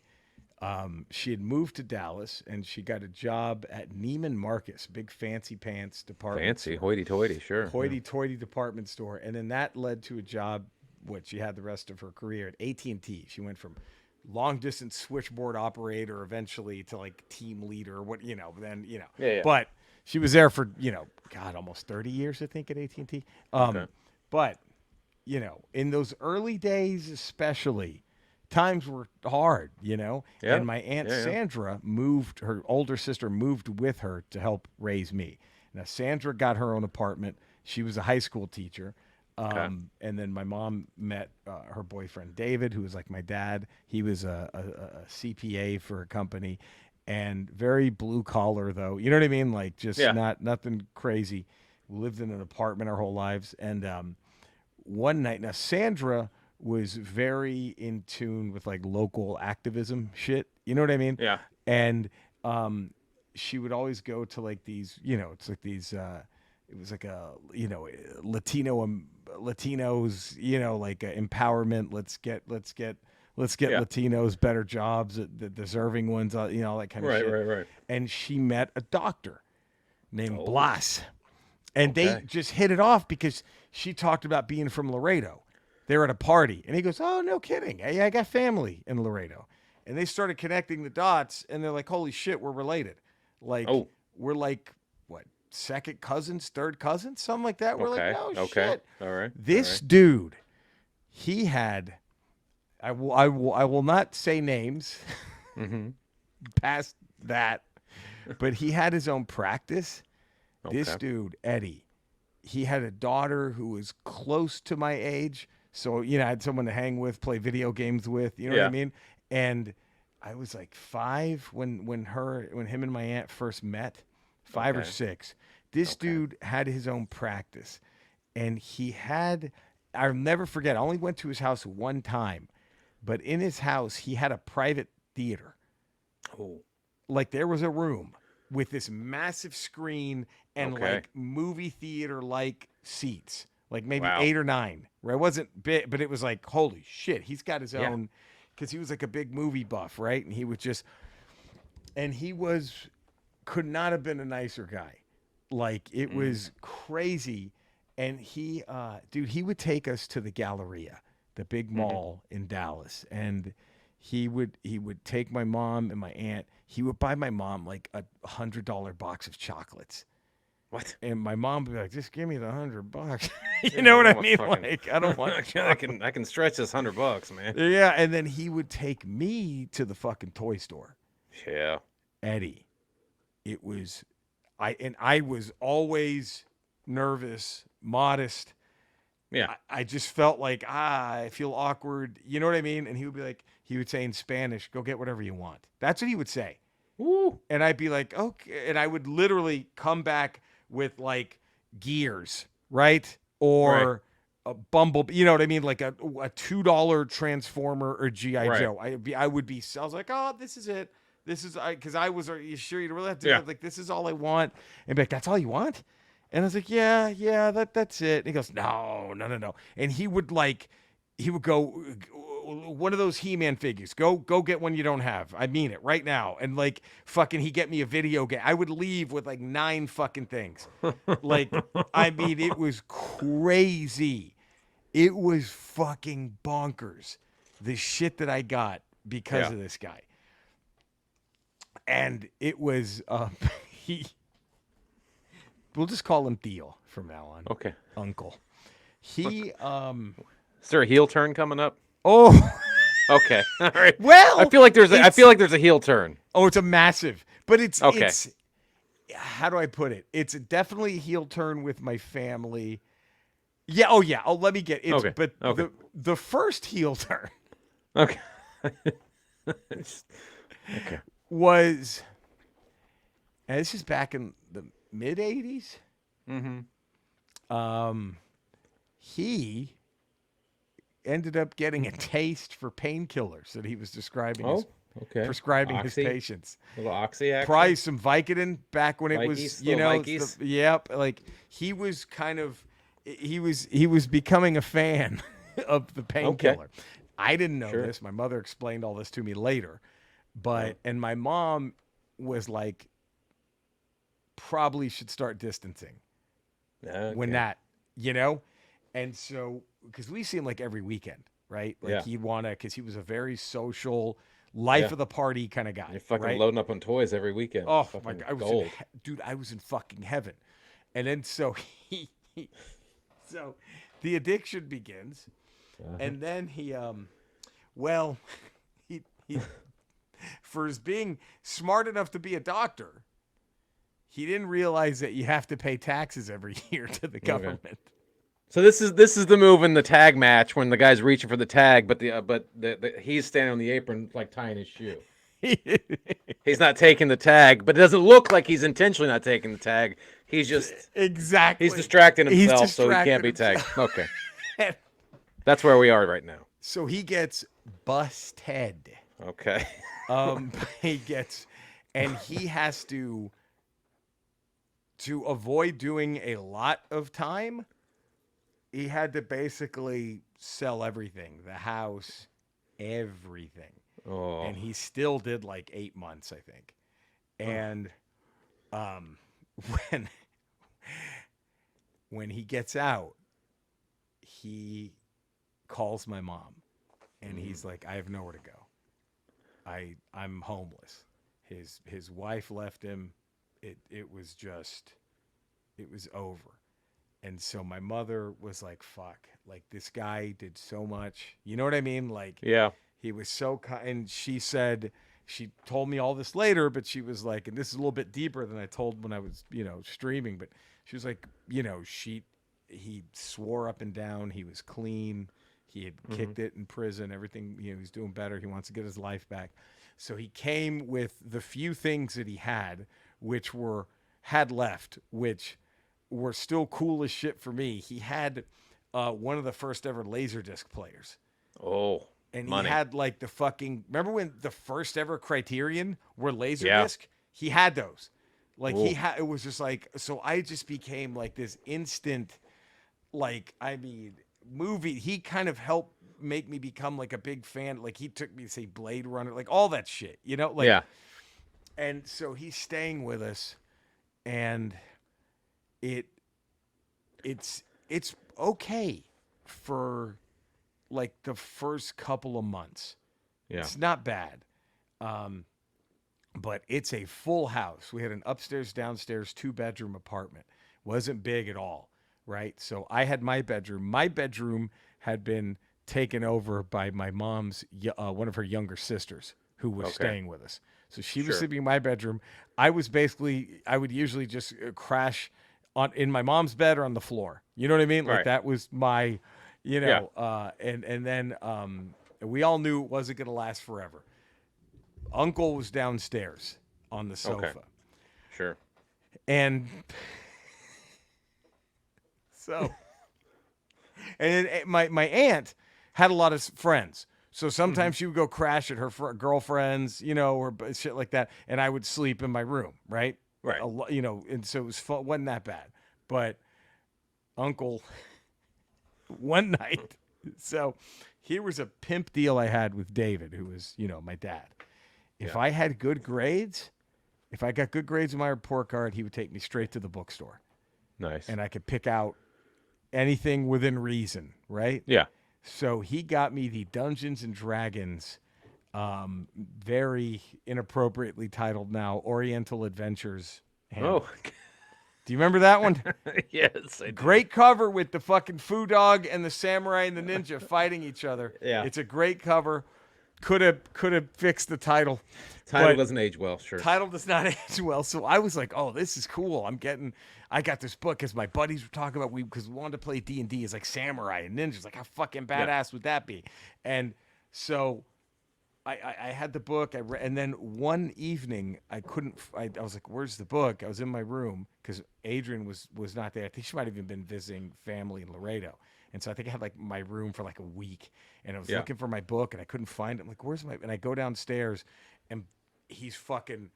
she had moved to Dallas and she got a job at Neiman Marcus, big fancy pants department. Fancy, hoity-toity, sure. Hoity-toity department store, and then that led to a job, what she had the rest of her career at AT&T. She went from long distance switchboard operator eventually to like team leader. Yeah. But she was there for God, almost 30 years I think at AT&T. Okay. But in those early days especially, times were hard, Yeah. and my Aunt Yeah. Sandra her older sister moved with her to help raise me. Now, Sandra got her own apartment. She was a high school teacher. Okay. And then my mom met her boyfriend, David, who was like my dad. He was a CPA for a company and very blue collar, though. You know what I mean? Like just nothing crazy. We lived in an apartment our whole lives. And one night, now Sandra was very in tune with like local activism shit. You know what I mean? Yeah. And she would always go to like these, it's like these, it was like a, Latinos, like empowerment. Let's get Latinos better jobs, the deserving ones, all that kind of shit. Right. And she met a doctor named Blas. And they just hit it off because she talked about being from Laredo. They were at a party. And he goes, oh, no kidding. Hey, I got family in Laredo. And they started connecting the dots. And they're like, holy shit, we're related. Like, we're like, what, second cousins, third cousins? Something like that. We're like, no shit. All right. This dude, he had, I will not say names past that, but he had his own practice. This dude, Eddie, he had a daughter who was close to my age. So, I had someone to hang with, play video games with, you know what I mean? And I was like 5 when him and my aunt first met, 5 or 6. This dude had his own practice. And I'll never forget, I only went to his house one time, but in his house, he had a private theater. Oh. Like there was a room with this massive screen and like movie theater like seats, like maybe 8 or 9. Right? It wasn't big, but it was like, holy shit, he's got his own, because he was like a big movie buff, right? And he could not have been a nicer guy. Like it was crazy. And he would take us to the Galleria, the big mall in Dallas, and he would take my mom and my aunt. He would buy my mom like $100 box of chocolates. What? And my mom would be like, "Just give me the $100." You know what I mean? Like, I don't want. I can stretch this $100, man. Yeah, and then he would take me to the fucking toy store. Yeah, Eddie, it was, I was always nervous, modest. Yeah. I just felt like, I feel awkward. You know what I mean? And he would say in Spanish, go get whatever you want. That's what he would say. Woo. And I'd be like, okay. And I would literally come back with like gears, right? Or a Bumblebee, you know what I mean? Like a $2 Transformer or G.I. Joe. I was like, oh, this is it. This is, because I was, are you sure you don't really have to do it? Like, this is all I want. And be like, that's all you want? And I was like, yeah, that's it. And he goes, no. And he would go, one of those He-Man figures. Go get one you don't have. I mean it right now. And like fucking, he get me a video game. I would leave with like 9 fucking things. Like, I mean, it was crazy. It was fucking bonkers. The shit that I got because of this guy. And it was, we'll just call him Theo from now on. Okay. Uncle. He, Is there a heel turn coming up? Oh. Okay. All right. Well, I feel like there's a heel turn. Oh, it's a massive, but it's how do I put it? It's definitely a heel turn with my family. Yeah. Oh yeah. Oh, let me get it. Okay. But Okay. the first heel turn Okay. Okay. was, and this is back in the mid '80s. He ended up getting a taste for painkillers that he was describing Oh, as okay. prescribing his Oxy, patients. a little oxy action. Probably some Vicodin back when it was, Vikes, little Vikes. yep. Like he was kind of, he was becoming a fan of the Okay. painkiller. I didn't know Sure. this. My mother explained all this to me later, but and my mom was like, probably should start distancing when Okay. that, you know, and so because we see him like every weekend, right? Like Yeah. he'd wanna, because he was a very social, life Yeah. of the party kind of guy, You're fucking right? loading up on toys every weekend. Oh my Fucking god, I was gold. dude, I was in fucking heaven. And then so so the addiction begins, and then he well, he for his being smart enough to be a doctor, he didn't realize that you have to pay taxes every year to the government. So this is the move in the tag match when the guy's reaching for the tag, but he's standing on the apron like tying his shoe. He's not taking the tag, but it doesn't look like he's intentionally not taking the tag. He's just Exactly. he's distracting himself, He's so he can't be distracted tagged. Okay, that's where we are right now. So he gets busted. Okay. He gets, and he has to avoid doing a lot of time. He had to basically sell everything, the house, everything. Oh. And he still did like 8 months, I think. And when when he gets out, he calls my mom, and he's like, I have nowhere to go. I'm homeless. His wife left him. It was over. And so my mother was like, fuck, like this guy did so much. You know what I mean? Like, Yeah. he was so kind. And she said, she told me all this later, but she was like, and this is a little bit deeper than I told when I was, streaming, but she was like, he swore up and down. He was clean. He had kicked it in prison, everything, he's doing better. He wants to get his life back. So he came with the few things that he had, which had left, which were still cool as shit for me. He had one of the first ever Laserdisc players. Oh. And money. He had like the fucking, remember when the first ever Criterion were Laserdisc? Yeah. He had those. Like Ooh. it was just like, so I just became like this instant, like, I mean, movie. He kind of helped make me become like a big fan. Like he took me to say Blade Runner, like all that shit, like, Yeah. And so he's staying with us, and it's okay for like the first couple of months. Yeah. It's not bad. But it's a full house. We had an upstairs, downstairs, 2-bedroom apartment. Wasn't big at all, right? So I had my bedroom. My bedroom had been taken over by my mom's, one of her younger sisters who was staying with us. So she was sleeping in my bedroom. I would usually just crash in my mom's bed or on the floor. You know what I mean? Like that was my, and then we all knew it wasn't going to last forever. Uncle was downstairs on the sofa. Okay. Sure. And so, and then my aunt had a lot of friends. So sometimes she would go crash at her girlfriends, or shit like that. And I would sleep in my room, right? Right. And so it was fun. Wasn't that bad. But Uncle, one night, so here was a pimp deal I had with David, who was, my dad. If I had good grades, if I got good grades in my report card, he would take me straight to the bookstore. Nice. And I could pick out anything within reason, right? Yeah. So he got me the Dungeons and Dragons, very inappropriately titled now, Oriental Adventures. Oh. Do you remember that one? Yes. I do. Great cover with the fucking foo dog and the samurai and the ninja fighting each other. Yeah. It's a great cover. Could have fixed the title. Title But doesn't age well, sure. title does not age well. So I was like, oh, this is cool. I got this book because my buddies were talking about because we wanted to play D&D as like samurai and ninjas. Like, how fucking badass would that be? And so I had the book. And then one evening I couldn't. I was like, "Where's the book?" I was in my room because Adrian was not there. I think she might have even been visiting family in Laredo. And so I think I had like my room for like a week, and I was looking for my book, and I couldn't find it. I'm like, "Where's my?" And I go downstairs, and he's fucking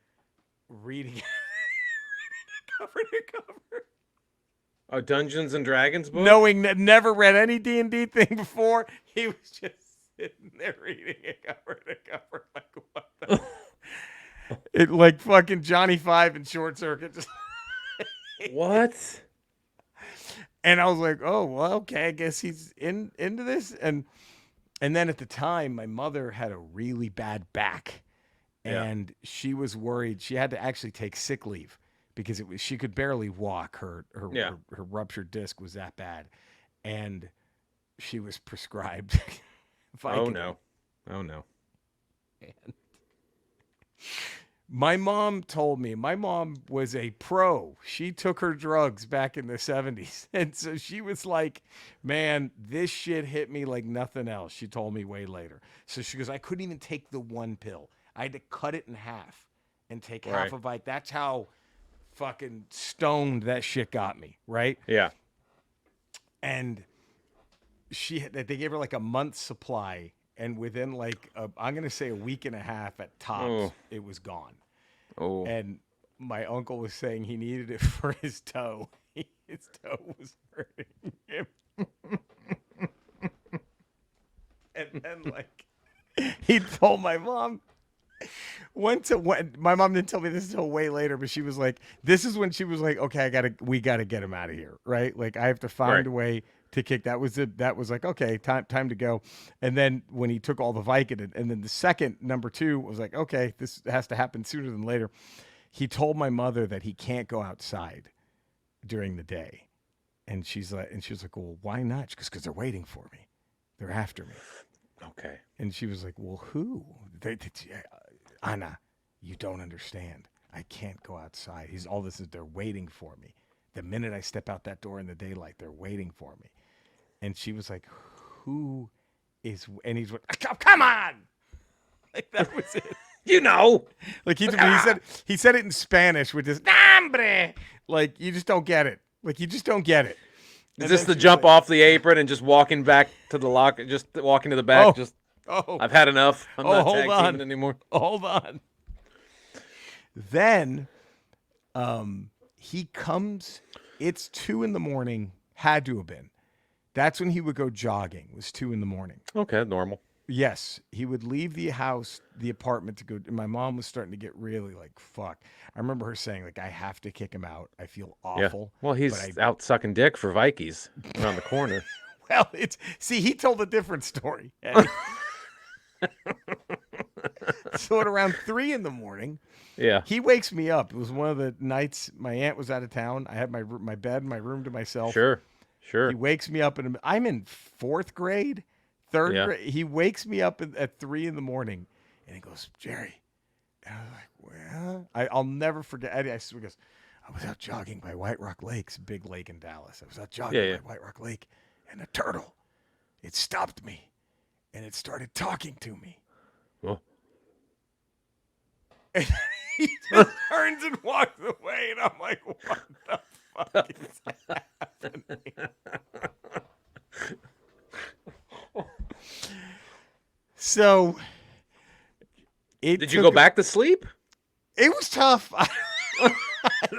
reading it cover to cover. A Dungeons and Dragons book? Knowing that never read any D&D thing before, he was just sitting there reading it cover to cover. Like, what the? It like fucking Johnny Five in Short Circuit. Just What? and I was like, oh, well, okay, I guess he's into this. And then at the time, my mother had a really bad back, and she was worried. She had to actually take sick leave because she could barely walk. Her ruptured disc was that bad, and she was prescribed Vicodin. Oh no. And my mom told me, my mom was a pro. She took her drugs back in the 70s. And so she was like, man, this shit hit me like nothing else. She told me way later. So she goes, I couldn't even take the one pill. I had to cut it in half and take half of it. That's how fucking stoned that shit got me, right? Yeah. And they gave her like a month's supply. And within like, I'm going to say a week and a half at tops, it was gone. Oh. And my uncle was saying he needed it for his toe. His toe was hurting him. And then like, he told my mom, when my mom didn't tell me this until way later, but she was like, this is when she was like, okay, we gotta get him out of here. Right. Like I have to find a way to kick. That was like, okay, time to go. And then when he took all the Vicodin, and then the second number 2 was like, okay, this has to happen sooner than later. He told my mother that he can't go outside during the day. And she was like, well, why not? Because they're waiting for me. They're after me. Okay. And she was like, well, who? Anna, you don't understand. I can't go outside. They're waiting for me. The minute I step out that door in the daylight, they're waiting for me. And she was like, who is, and he's like, come on. Like that was it. You know. Like he said it in Spanish with this, hombre. Like you just don't get it. Is this the jump off the apron and just walking back to the locker, just walking to the back, I've had enough. I'm not tag teaming anymore. Hold on. Then he comes, it's 2 a.m, had to have been. That's when he would go jogging, it was 2 a.m. Okay, normal. Yes, he would leave the apartment to go. My mom was starting to get really like, fuck. I remember her saying, like, I have to kick him out. I feel awful. Yeah. Well, he's out sucking dick for Vikes around the corner. Well, he told a different story. So at around 3 a.m, he wakes me up. It was one of the nights my aunt was out of town. I had my bed, my room to myself. Sure. He wakes me up, and I'm in 4th grade. 3rd grade, he wakes me up at 3 a.m, and he goes, Jerry. And I was like, well, I'll never forget. Eddie, he goes, I was out jogging by White Rock Lake, it's a big lake in Dallas. I was out jogging by White Rock Lake, and a turtle, it stopped me, and it started talking to me. Oh. And he just turns and walks away, and I'm like, what the fuck is happening? So, did you go back to sleep? It was tough. I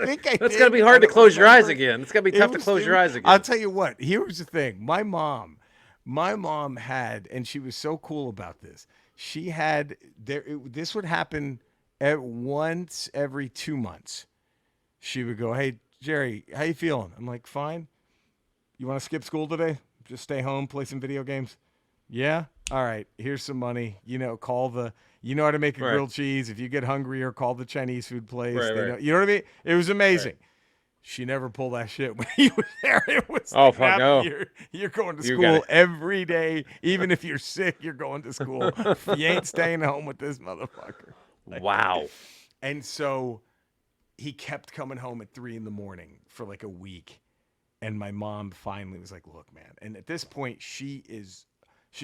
think I That's did. got to be hard to close your eyes again. It's got to be tough to close your eyes again. I'll tell you what. Here was the thing. My mom had, and she was so cool about this. She had this would happen at once every 2 months. She would go, "Hey Jerry, how you feeling?" I'm like, "Fine. You want to skip school today? Just stay home, play some video games." Yeah. All right. Here's some money. You know how to make a grilled cheese. If you get hungry, or call the Chinese food place. You know what I mean? It was amazing. She never pulled that shit when he was there. It was Oh, like, fuck no. you're going to You school gotta- every day. Even if you're sick, you're going to school. You ain't staying home with this motherfucker. Wow. And so he kept coming home at 3 a.m. for like a week. And my mom finally was like, look, man. And at this point, she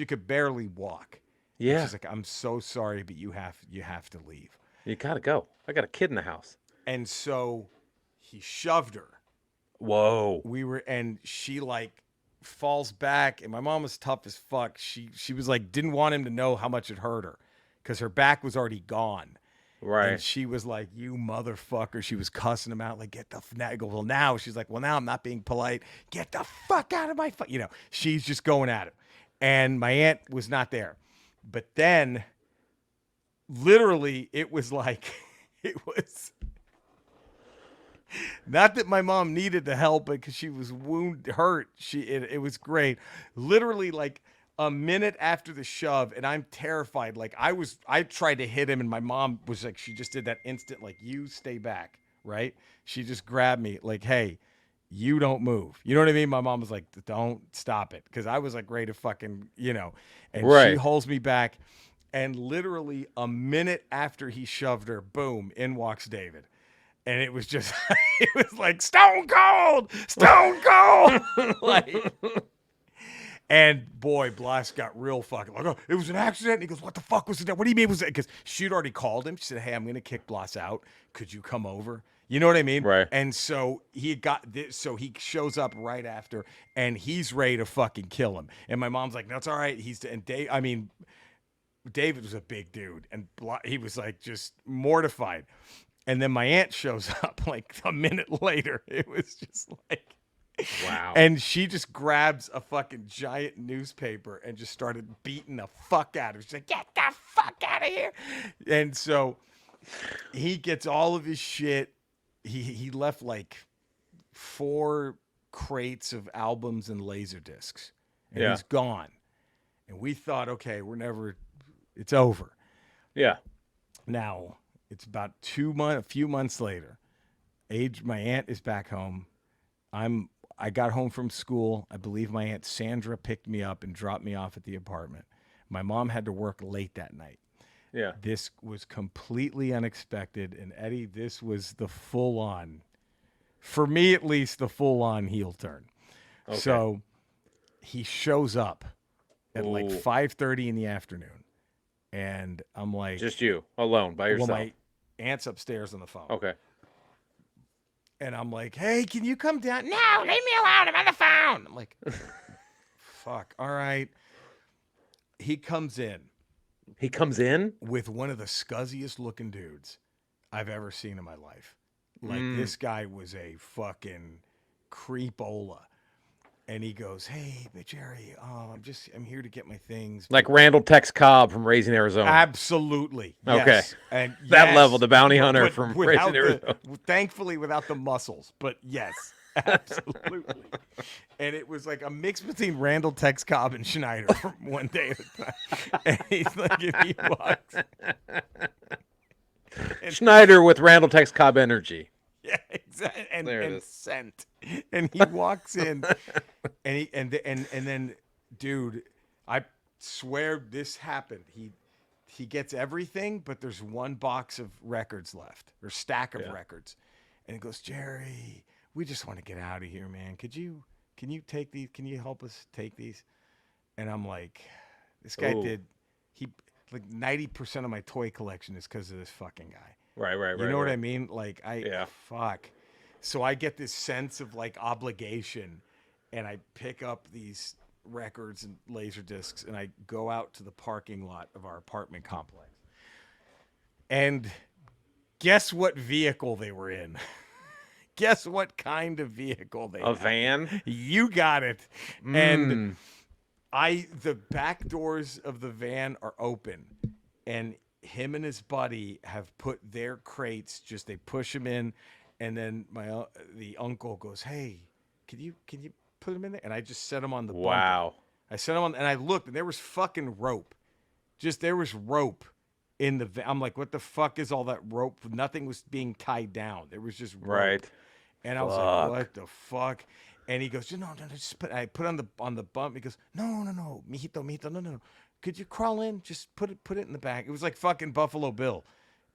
could barely walk. And Yeah. she's like, I'm so sorry, but you have to leave. You gotta go. I got a kid in the house. And so he shoved her. Whoa. And she like falls back, and my mom was tough as fuck. She was like, didn't want him to know how much it hurt her because her back was already gone. Right. And she was like, you motherfucker. She was cussing him out like, get the I go, well, now she's like, well, now I'm not being polite. Get the fuck out of my she's just going at him. And my aunt was not there. But then literally it was like it was not that my mom needed the help, but because she was hurt. It was great. Literally like a minute after the shove, and I'm terrified. Like I tried to hit him, and my mom was like, she just did that instant, like, you stay back, right? She just grabbed me, like, hey, you don't move. You know what I mean? My mom was like, don't stop it, because I was like ready to fucking, and she Right. holds me back, and literally a minute after he shoved her, boom, in walks David. And it was just, it was like stone cold, like. And boy, Blas got real fucking like, oh, it was an accident. And he goes, what the fuck was it? What do you mean was it? Because she'd already called him. She said, hey, I'm going to kick Blas out. Could you come over? You know what I mean? Right. And so he got this. So he shows up right after, and he's ready to fucking kill him. And my mom's like, no, it's all right. David was a big dude, and he was like just mortified. And then my aunt shows up like a minute later. It was just like, Wow. and she just grabs a fucking giant newspaper and just started beating the fuck out of her. She's like, get the fuck out of here. And so he gets all of his shit. He left like 4 crates of albums and laser discs. And Yeah. he's gone. And we thought, okay, it's over. Yeah. Now, it's about a few months later. My aunt is back home. I got home from school. I believe my aunt Sandra picked me up and dropped me off at the apartment. My mom had to work late that night. Yeah. This was completely unexpected. And Eddie, this was the full on, for me at least, the full on heel turn. Okay. So he shows up at like Ooh. 5:30 in the afternoon. And I'm like, Just you alone by yourself. well, my aunt's upstairs on the phone. Okay. And I'm like, hey, can you come down? No, leave me alone. I'm on the phone. I'm like, fuck. All right. He comes in He comes in. with one of the scuzziest looking dudes I've ever seen in my life. Like, this guy was a fucking creepola. And he goes, hey, but Jerry, I'm here to get my things. Like Randall Tex Cobb from Raising Arizona. Absolutely. Okay. Yes. And That yes, level, the bounty hunter but from without Raising Arizona. thankfully without the muscles, but yes, absolutely. And it was like a mix between Randall Tex Cobb and Schneider from one day at a time. And he's like, if he walks. Schneider with Randall Tex Cobb energy. Yeah, exactly. There it And is. scent. And he walks in, and then, dude, I swear this happened. He gets everything, but there's one box of records left, or stack of records, and he goes, Jerry, we just want to get out of here, man. Can you take these? Can you help us take these? And I'm like, this guy Ooh. like 90% of my toy collection is because of this fucking guy. Right. You know what I mean? Like, Yeah. fuck. So I get this sense of like obligation, and I pick up these records and laser discs, and I go out to the parking lot of our apartment complex. And guess what vehicle they were in? Guess what kind of vehicle they A had? van. You got it. And the back doors of the van are open, and him and his buddy have put their crates, they push them in, and then the uncle goes, hey, can you put them in there? And I just set them on the bumper. Wow. I set them on, and I looked, and there was fucking rope. There was rope in the van. I'm like, what the fuck is all that rope? Nothing was being tied down. There was just rope. Right. And I was like, what the fuck? And he goes, no, just put. I put on the bump. He goes, no, mijito, no. Could you crawl in? Just put it in the back. It was like fucking Buffalo Bill.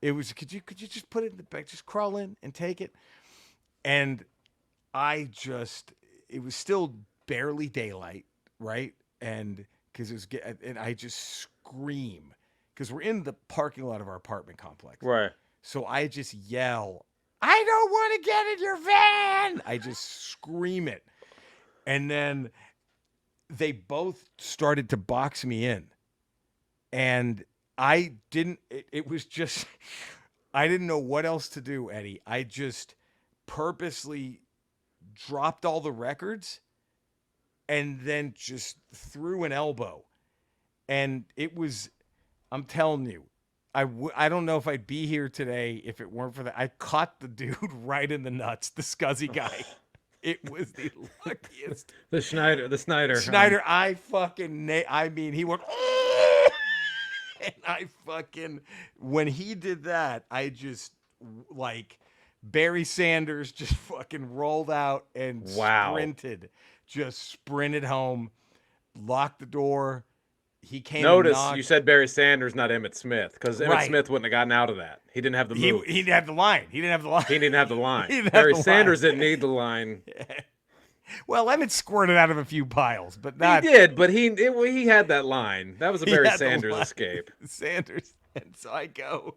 It was. Could you just put it in the back? Just crawl in and take it. And it was still barely daylight, right? And and I just scream because we're in the parking lot of our apartment complex. Right. So I just yell, I don't want to get in your van. I just scream it. And then they both started to box me in. And it was just, I didn't know what else to do, Eddie. I just purposely dropped all the records and then just threw an elbow. And it was, I'm telling you, I don't know if I'd be here today if it weren't for that. I caught the dude right in the nuts, the scuzzy guy. It was the luckiest. The Snyder. He went, and I fucking, when he did that, I just, like, Barry Sanders just fucking rolled out and sprinted home, locked the door. He came. Notice you said Barry Sanders, not Emmitt Smith, because Emmitt Smith wouldn't have gotten out of that. He didn't have the move. He didn't have the line. Barry Sanders didn't need the line. Well, Emmitt squirted out of a few piles, but not. He did, but he had that line. That was a Barry Sanders escape. Sanders, and so I go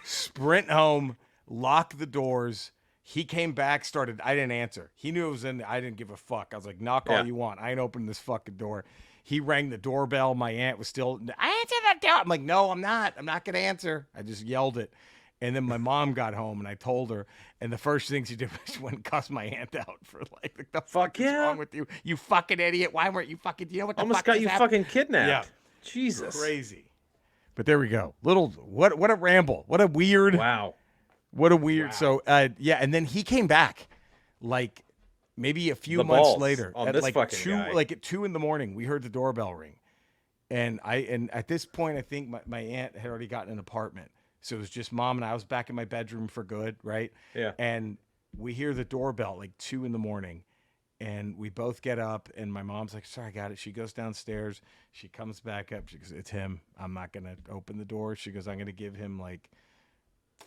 sprint home, lock the doors. He came back, I didn't answer. He knew it was in. I didn't give a fuck. I was like, knock all you want. I ain't opening this fucking door. He rang the doorbell. My aunt was still, I answered that door. I'm like, no, I'm not. I'm not going to answer. I just yelled it. And then my mom got home and I told her. And the first thing she did was she went and cussed my aunt out for like the fuck is wrong with you? You fucking idiot. Why weren't you fucking, you know what the almost fuck got you happened? fucking kidnapped. Yeah. Jesus. Crazy. But there we go. What a ramble. What a weird. Wow. What a weird. Wow. So, and then he came back like maybe a few months later on at this like fucking 2 guy. Like at 2 a.m, we heard the doorbell ring. And at this point, I think my aunt had already gotten an apartment. So it was just mom and I was back in my bedroom for good, right? Yeah. And we hear the doorbell like 2 a.m. And we both get up and my mom's like, sorry, I got it. She goes downstairs. She comes back up. She goes, it's him. I'm not going to open the door. She goes, I'm going to give him like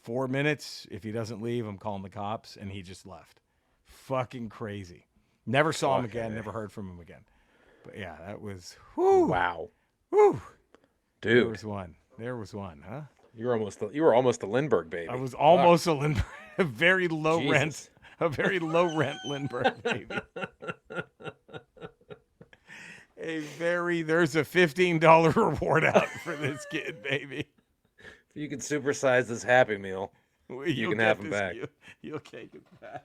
4 minutes. If he doesn't leave, I'm calling the cops. And he just left. Fucking crazy. Never saw him again. Never heard from him again. But yeah, that was, whew. Wow. Whew. Dude. There was one, huh? You were almost a Lindbergh baby. I was almost a Lindbergh, a very low rent Lindbergh baby. There's a $15 reward out for this kid, baby. If you can supersize this Happy Meal, you can have him back. You'll take it back.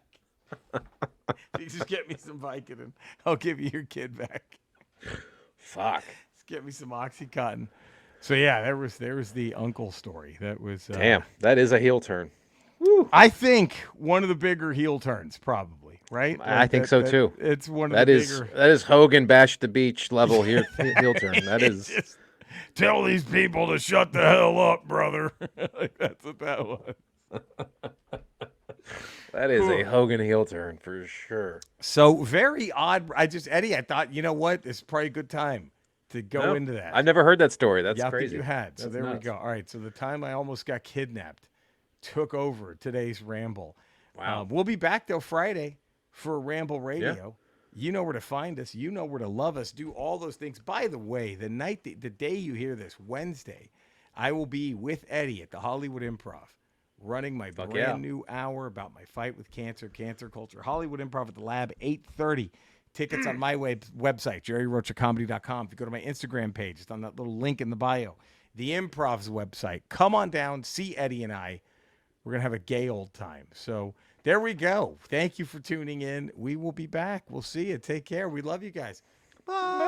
You just get me some Vicodin. I'll give you your kid back. Fuck. Just get me some Oxycontin. So yeah, there was the uncle story. That was damn. That is a heel turn. Woo. I think one of the bigger heel turns, probably, right? I think so too. It's one of the bigger. That is Hogan Bash the Beach level heel turn. That is. Just tell these people to shut the hell up, brother. Like that's what that was. That is a Hogan heel turn for sure. So very odd. Eddie, I thought, you know what? It's probably a good time to go into that. I've never heard that story. That's crazy. You had. So That's there nuts. we go. All right. So the time I almost got kidnapped took over today's Ramble. Wow. We'll be back, though, Friday for Ramble Radio. Yeah. You know where to find us. You know where to love us. Do all those things. By the way, the day you hear this, Wednesday, I will be with Eddie at the Hollywood Improv, running my brand new hour about my fight with cancer culture. Hollywood Improv at the Lab, 8:30. Tickets on my website, jerryrochacomedy.com. If you go to my Instagram page, it's on that little link in the bio. The Improv's website. Come on down, see Eddie and I. We're going to have a gay old time. So there we go. Thank you for tuning in. We will be back. We'll see you. Take care. We love you guys. Bye.